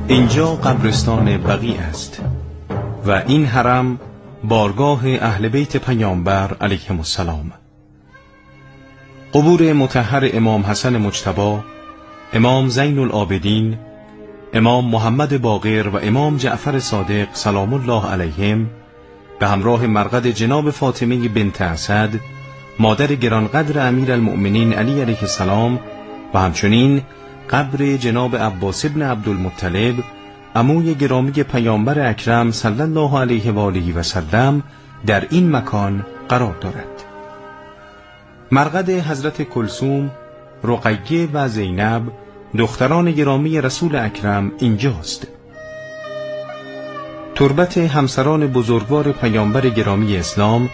اینجا قبرستان بقیع است و این حرم بارگاه اهل بیت پیامبر علیهم السلام. قبور مطهر امام حسن مجتبی، امام زین العابدین، امام محمد باقر و امام جعفر صادق سلام الله علیهم به همراه مرقد جناب فاطمه بنت اسد مادر گرانقدر امیرالمؤمنین علی علیه السلام و همچنین قبر جناب عباس ابن عبدالمطلب عموی گرامی پیامبر اکرم صلی الله علیه و آله و سلم در این مکان قرار دارد. مرقد حضرت کلثوم، رقیه و زینب دختران گرامی رسول اکرم اینجاست. تربت همسران بزرگوار پیامبر گرامی اسلام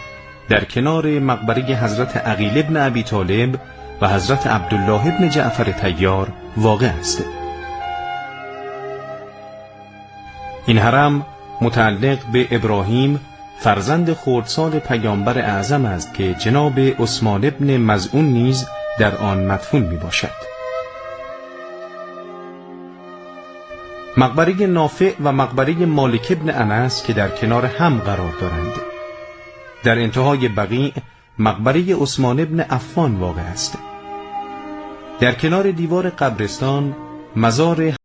در کنار مقبره حضرت عقیل ابن ابی طالب و حضرت عبدالله ابن جعفر طیار واقع است. این حرم متعلق به ابراهیم فرزند خردسال پیامبر اعظم است که جناب عثمان ابن مظعون نیز در آن مدفون می باشد. مقبره نافع و مقبره مالک ابن انس که در کنار هم قرار دارند. در انتهای بقیع مقبره عثمان ابن عفان واقع است. در کنار دیوار قبرستان مزار